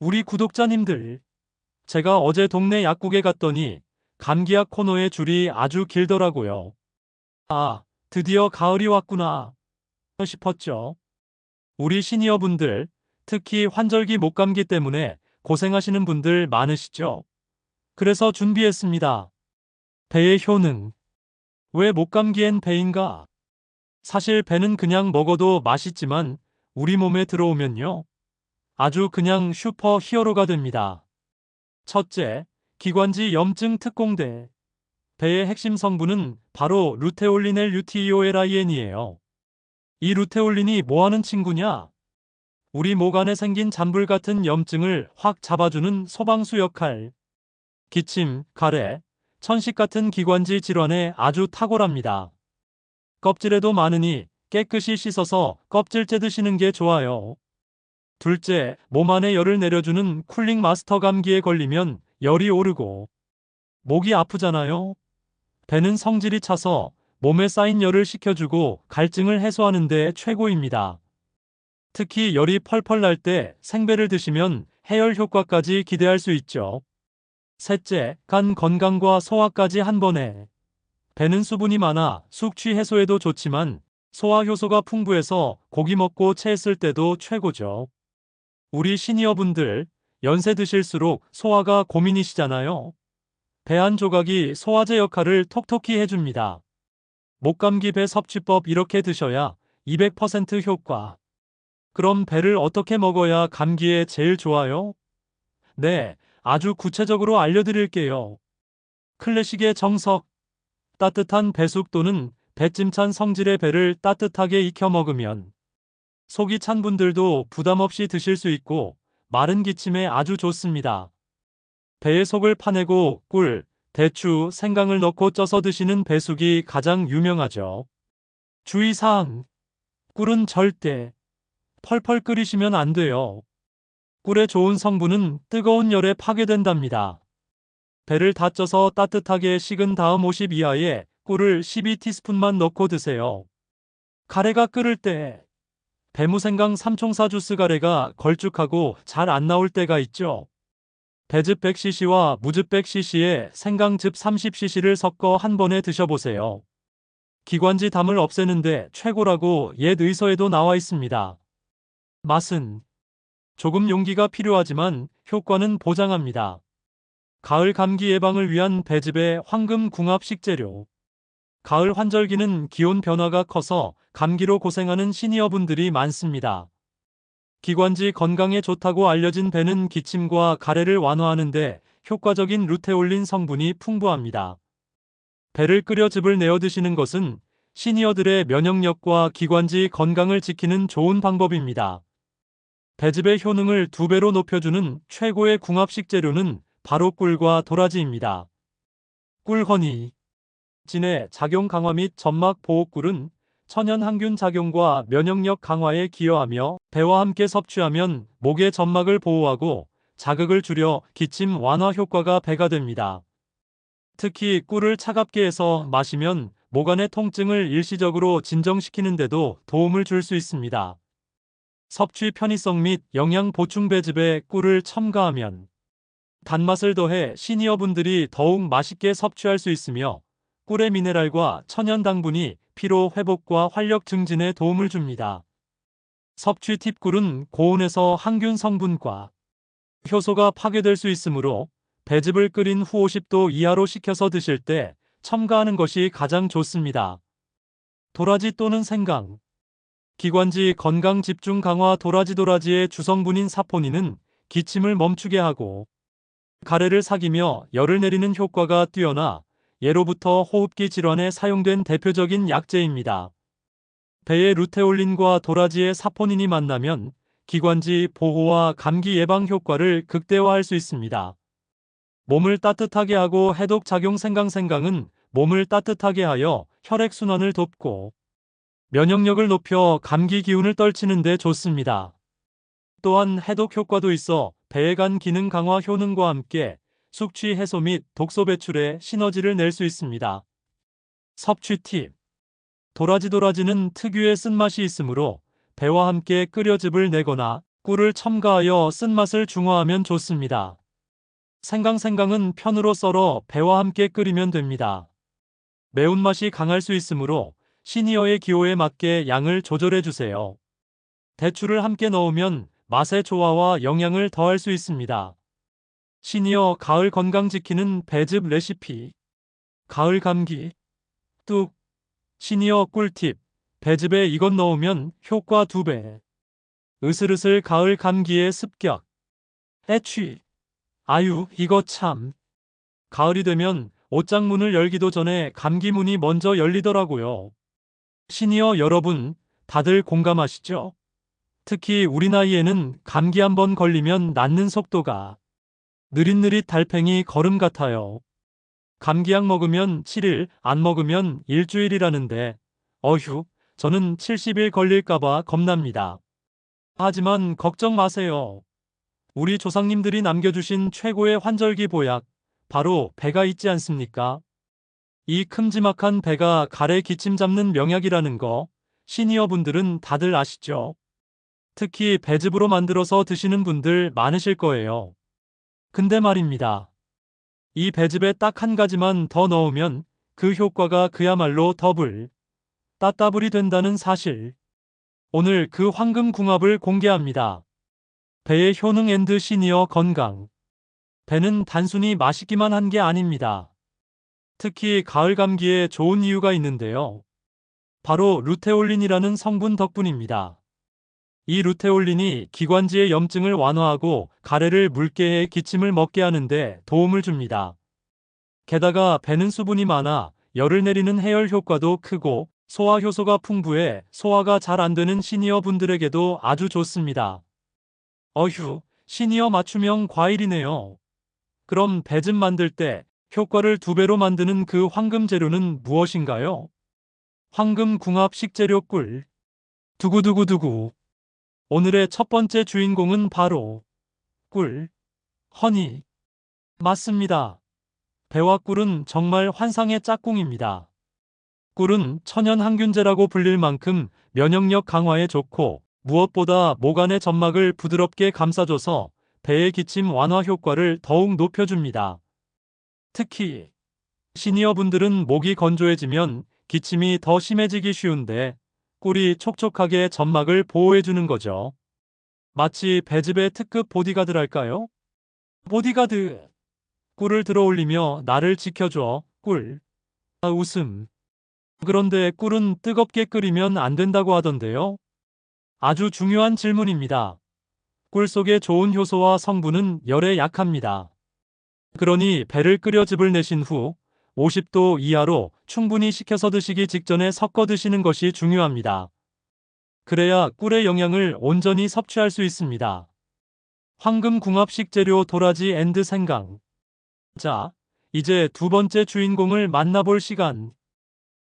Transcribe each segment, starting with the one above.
우리 구독자님들, 제가 어제 동네 약국에 갔더니 감기약 코너의 줄이 아주 길더라고요. 아, 드디어 가을이 왔구나 싶었죠. 우리 시니어분들, 특히 환절기 목감기 때문에 고생하시는 분들 많으시죠? 그래서 준비했습니다. 배의 효능. 왜 목감기엔 배인가? 사실 배는 그냥 먹어도 맛있지만 우리 몸에 들어오면요, 아주 그냥 슈퍼 히어로가 됩니다. 첫째, 기관지 염증 특공대. 배의 핵심 성분은 바로 루테올린 L-루티오에라이엔이에요. 이 루테올린이 뭐하는 친구냐? 우리 목 안에 생긴 잔불 같은 염증을 확 잡아주는 소방수 역할. 기침, 가래, 천식 같은 기관지 질환에 아주 탁월합니다. 껍질에도 많으니 깨끗이 씻어서 껍질째 드시는 게 좋아요. 둘째, 몸 안에 열을 내려주는 쿨링 마스터. 감기에 걸리면 열이 오르고 목이 아프잖아요. 배는 성질이 차서 몸에 쌓인 열을 식혀주고 갈증을 해소하는 데 최고입니다. 특히 열이 펄펄 날 때 생배를 드시면 해열 효과까지 기대할 수 있죠. 셋째, 간 건강과 소화까지 한 번에. 배는 수분이 많아 숙취 해소에도 좋지만 소화 효소가 풍부해서 고기 먹고 체했을 때도 최고죠. 우리 시니어분들, 연세 드실수록 소화가 고민이시잖아요. 배 한 조각이 소화제 역할을 톡톡히 해줍니다. 목감기 배 섭취법. 이렇게 드셔야 200% 효과. 그럼 배를 어떻게 먹어야 감기에 제일 좋아요? 네, 아주 구체적으로 알려드릴게요. 클래식의 정석. 따뜻한 배숙 또는 배찜찬 성질의 배를 따뜻하게 익혀 먹으면 속이 찬 분들도 부담 없이 드실 수 있고 마른 기침에 아주 좋습니다. 배의 속을 파내고 꿀, 대추, 생강을 넣고 쪄서 드시는 배숙이 가장 유명하죠. 주의사항. 꿀은 절대 펄펄 끓이시면 안 돼요. 꿀의 좋은 성분은 뜨거운 열에 파괴된답니다. 배를 다 쪄서 따뜻하게 식은 다음 50 이하에 꿀을 12티스푼만 넣고 드세요. 가래가 끓을 때 배무생강 삼총사 주스. 가래가 걸쭉하고 잘 안 나올 때가 있죠. 배즙 100cc와 무즙 100cc에 생강즙 30cc를 섞어 한 번에 드셔보세요. 기관지 담을 없애는데 최고라고 옛 의서에도 나와 있습니다. 맛은 조금 용기가 필요하지만 효과는 보장합니다. 가을 감기 예방을 위한 배즙의 황금 궁합 식재료. 가을 환절기는 기온 변화가 커서 감기로 고생하는 시니어분들이 많습니다. 기관지 건강에 좋다고 알려진 배는 기침과 가래를 완화하는데 효과적인 루테올린 성분이 풍부합니다. 배를 끓여 즙을 내어 드시는 것은 시니어들의 면역력과 기관지 건강을 지키는 좋은 방법입니다. 배즙의 효능을 2배로 높여주는 최고의 궁합 식재료는 바로 꿀과 도라지입니다. 꿀허니. 진해 작용 강화 및 점막 보호. 꿀은 천연 항균 작용과 면역력 강화에 기여하며 배와 함께 섭취하면 목의 점막을 보호하고 자극을 줄여 기침 완화 효과가 배가 됩니다. 특히 꿀을 차갑게 해서 마시면 목 안의 통증을 일시적으로 진정시키는 데도 도움을 줄 수 있습니다. 섭취 편의성 및 영양 보충. 배즙에 꿀을 첨가하면 단맛을 더해 시니어분들이 더욱 맛있게 섭취할 수 있으며 꿀의 미네랄과 천연 당분이 피로 회복과 활력 증진에 도움을 줍니다. 섭취 팁. 꿀은 고온에서 항균 성분과 효소가 파괴될 수 있으므로 배즙을 끓인 후 50도 이하로 식혀서 드실 때 첨가하는 것이 가장 좋습니다. 도라지 또는 생강. 기관지 건강 집중 강화. 도라지의 주성분인 사포닌은 기침을 멈추게 하고 가래를 삭이며 열을 내리는 효과가 뛰어나 예로부터 호흡기 질환에 사용된 대표적인 약재입니다. 배의 루테올린과 도라지의 사포닌이 만나면 기관지 보호와 감기 예방 효과를 극대화할 수 있습니다. 몸을 따뜻하게 하고 해독 작용. 생강은 몸을 따뜻하게 하여 혈액순환을 돕고 면역력을 높여 감기 기운을 떨치는 데 좋습니다. 또한 해독 효과도 있어 배의 간 기능 강화 효능과 함께 숙취 해소 및 독소 배출에 시너지를 낼 수 있습니다. 섭취 팁. 도라지는 특유의 쓴맛이 있으므로 배와 함께 끓여 즙을 내거나 꿀을 첨가하여 쓴맛을 중화하면 좋습니다. 생강은 편으로 썰어 배와 함께 끓이면 됩니다. 매운맛이 강할 수 있으므로 시니어의 기호에 맞게 양을 조절해 주세요. 대추를 함께 넣으면 맛의 조화와 영양을 더할 수 있습니다. 시니어 가을 건강 지키는 배즙 레시피. 가을 감기 뚝. 시니어 꿀팁. 배즙에 이것 넣으면 효과 2배. 으슬으슬 가을 감기의 습격. 애취. 아유, 이거 참. 가을이 되면 옷장문을 열기도 전에 감기문이 먼저 열리더라고요. 시니어 여러분, 다들 공감하시죠? 특히 우리 나이에는 감기 한번 걸리면 낫는 속도가 느릿느릿 달팽이 걸음 같아요. 감기약 먹으면 7일, 안 먹으면 일주일이라는데, 어휴, 저는 70일 걸릴까봐 겁납니다. 하지만 걱정 마세요. 우리 조상님들이 남겨주신 최고의 환절기 보약, 바로 배가 있지 않습니까? 이 큼지막한 배가 가래 기침 잡는 명약이라는 거, 시니어분들은 다들 아시죠? 특히 배즙으로 만들어서 드시는 분들 많으실 거예요. 근데 말입니다. 이 배즙에 딱 한 가지만 더 넣으면 그 효과가 그야말로 더블, 따따블이 된다는 사실. 오늘 그 황금궁합을 공개합니다. 배의 효능 앤드 시니어 건강. 배는 단순히 맛있기만 한 게 아닙니다. 특히 가을 감기에 좋은 이유가 있는데요. 바로 루테올린이라는 성분 덕분입니다. 이 루테올린이 기관지의 염증을 완화하고 가래를 묽게 해 기침을 먹게 하는데 도움을 줍니다. 게다가 배는 수분이 많아 열을 내리는 해열 효과도 크고 소화 효소가 풍부해 소화가 잘 안 되는 시니어 분들에게도 아주 좋습니다. 어휴, 시니어 맞춤형 과일이네요. 그럼 배즙 만들 때 효과를 2배로 만드는 그 황금 재료는 무엇인가요? 황금 궁합 식재료 꿀. 두구두구두구. 오늘의 첫 번째 주인공은 바로 꿀, 허니. 맞습니다. 배와 꿀은 정말 환상의 짝꿍입니다. 꿀은 천연 항균제라고 불릴 만큼 면역력 강화에 좋고 무엇보다 모간의 점막을 부드럽게 감싸줘서 배의 기침 완화 효과를 더욱 높여줍니다. 특히 시니어분들은 목이 건조해지면 기침이 더 심해지기 쉬운데 꿀이 촉촉하게 점막을 보호해주는 거죠. 마치 배즙의 특급 보디가드랄까요? 보디가드. 꿀을 들어올리며 나를 지켜줘. 꿀. 웃음. 그런데 꿀은 뜨겁게 끓이면 안 된다고 하던데요. 아주 중요한 질문입니다. 꿀 속의 좋은 효소와 성분은 열에 약합니다. 그러니 배를 끓여 즙을 내신 후 50도 이하로 충분히 식혀서 드시기 직전에 섞어 드시는 것이 중요합니다. 그래야 꿀의 영양을 온전히 섭취할 수 있습니다. 황금 궁합 식재료 도라지 앤드 생강. 자, 이제 두 번째 주인공을 만나볼 시간.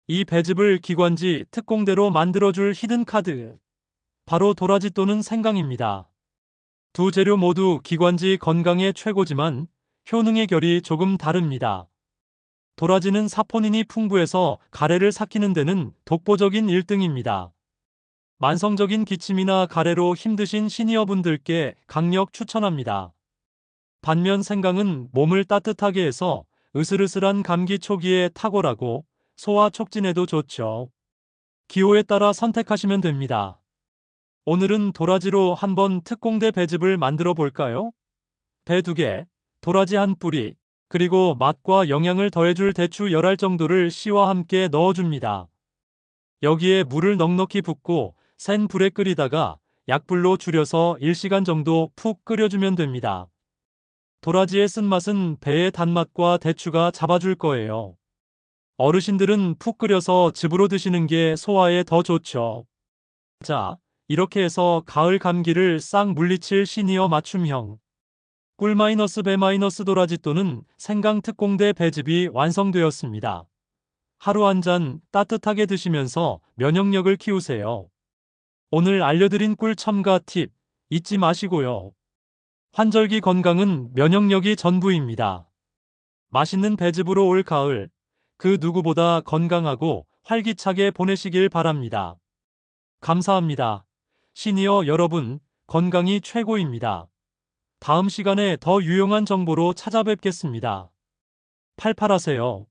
이 배즙을 기관지 특공대로 만들어줄 히든 카드. 바로 도라지 또는 생강입니다. 두 재료 모두 기관지 건강에 최고지만 효능의 결이 조금 다릅니다. 도라지는 사포닌이 풍부해서 가래를 삭히는 데는 독보적인 1등입니다. 만성적인 기침이나 가래로 힘드신 시니어분들께 강력 추천합니다. 반면 생강은 몸을 따뜻하게 해서 으슬으슬한 감기 초기에 탁월하고 소화 촉진에도 좋죠. 기호에 따라 선택하시면 됩니다. 오늘은 도라지로 한번 특공대 배즙을 만들어 볼까요? 배 2개, 도라지 1뿌리, 그리고 맛과 영양을 더해줄 대추 10알 정도를 씨와 함께 넣어줍니다. 여기에 물을 넉넉히 붓고 센 불에 끓이다가 약불로 줄여서 1시간 정도 푹 끓여주면 됩니다. 도라지의 쓴맛은 배의 단맛과 대추가 잡아줄 거예요. 어르신들은 푹 끓여서 즙으로 드시는 게 소화에 더 좋죠. 자, 이렇게 해서 가을 감기를 싹 물리칠 시니어 맞춤형 꿀 배 도라지 또는 생강 특공대 배즙이 완성되었습니다. 하루 한 잔 따뜻하게 드시면서 면역력을 키우세요. 오늘 알려드린 꿀 첨가 팁 잊지 마시고요. 환절기 건강은 면역력이 전부입니다. 맛있는 배즙으로 올 가을, 그 누구보다 건강하고 활기차게 보내시길 바랍니다. 감사합니다. 시니어 여러분, 건강이 최고입니다. 다음 시간에 더 유용한 정보로 찾아뵙겠습니다. 팔팔하세요.